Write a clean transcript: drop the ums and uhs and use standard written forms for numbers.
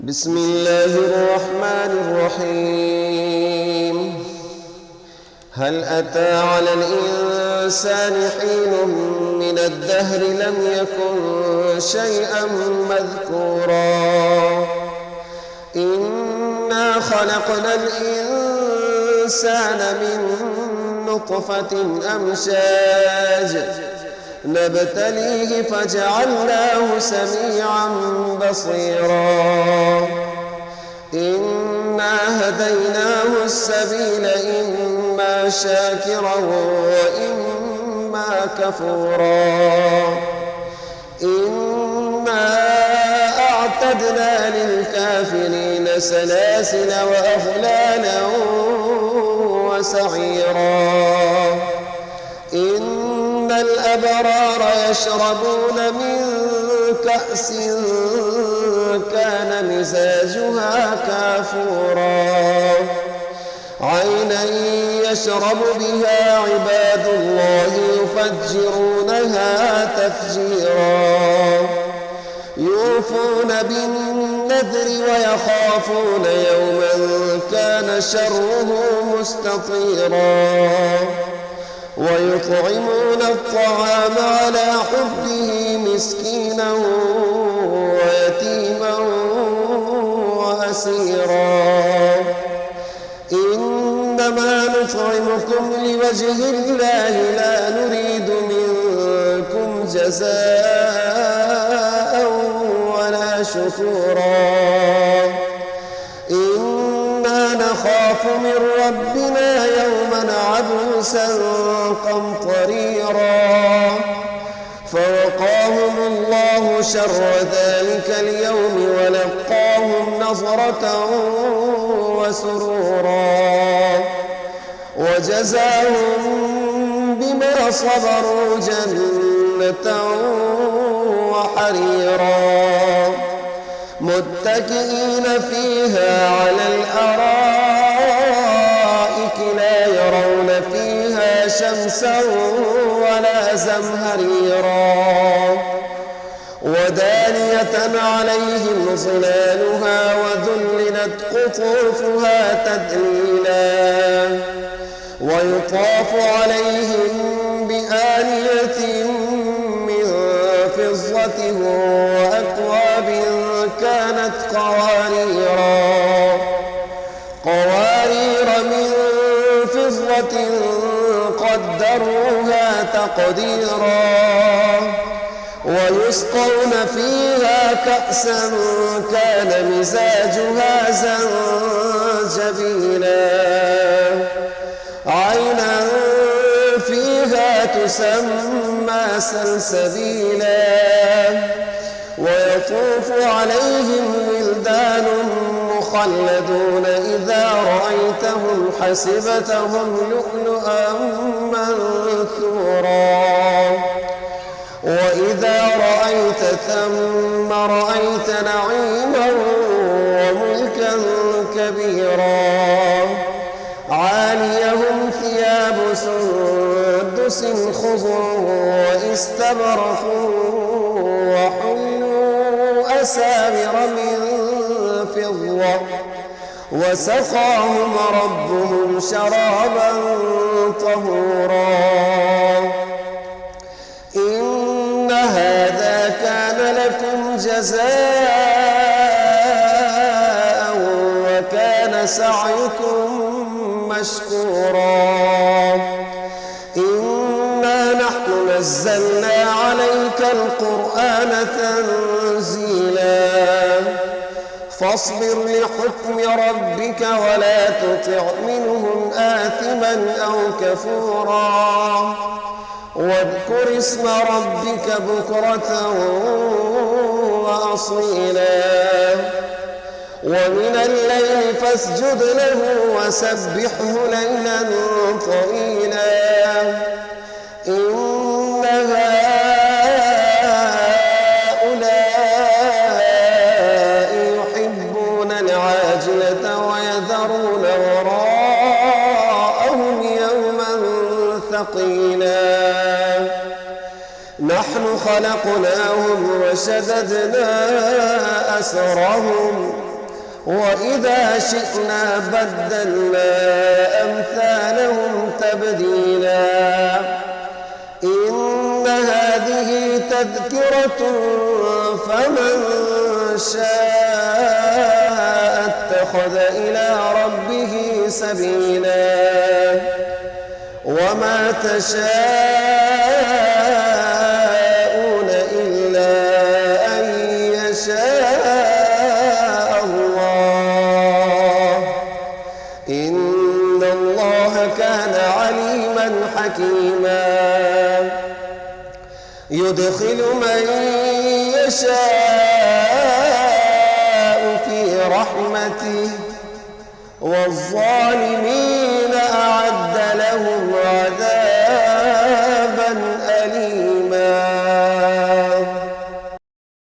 بسم الله الرحمن الرحيم. هل أتى على الإنسان حين من الدهر لم يكن شيئا مذكورا إنا خلقنا الإنسان من نطفة أمشاج نبتليه فجعلناه سميعا بصيرا إنا هديناه السبيل إما شاكرا وإما كفورا إنا أعتدنا للكافرين سلاسل وأغلالا وسعيرا إن الأبرار يشربون من كأس كان مزاجها كافورا عينا يشرب بها عباد الله يفجرونها تفجيرا يوفون بالنذر ويخافون يوما كان شره مستطيرا ويطعمون الطعام على حبه مسكينا ويتيما وأسيرا إنما نطعمكم لوجه الله لا نريد منكم جزاء ولا شكورا إنا نخاف من ربنا يوما عبوسا قمطريرا فوقاهم الله شر ذلك اليوم ولقاهم نظرة وسرورا وجزاهم بما صبروا جنة وحريرا متكئين فيها على الأرائك لا يرون فيها شمسا ولا زمهريرا ودانية عليهم ظلالها وذللت قطوفها تذليلا ويطاف عليهم بآنية من فضة وأكواب كانت قوارير من فضة قدروها تقديرا ويسقون فيها كأسا كان مزاجها زنجبيلا عينا فيها تسمى سلسبيلا ويطوف عليهم ولدان مخلدون إذا رأيتهم حسبتهم لؤلؤا منثورا وإذا رأيت ثم رأيت نعيما وملكا كبيرا عاليهم ثياب سندس خضر واستبرق وحلوا أساور من فضة وسقاهم ربهم شرابا طهورا إن هذا كان لكم جزاء وكان سعيكم مشكورا إنا نحن نزلنا عليك القرآن تنزيلا فاصبر لحكم ربك ولا تطع منهم آثما أو كفورا واذكر اسم ربك بكرة وأصيلا ومن الليل فاسجد له وسبحه ليلا طويلا إن هؤلاء يحبون العاجلة ويذرون وراءهم يوما ثقيلا نحن خلقناهم وشددنا أسرهم وإذا شئنا بدلنا أمثالهم تبديلا إن هذه تذكرة فمن شاء اتخذ إلى ربه سبيلا وما تشاءون إلا أن يشاء الله إن الله كان عليما حكيما يدخل من يشاء في رحمته والظالمين أعد لهم عذابا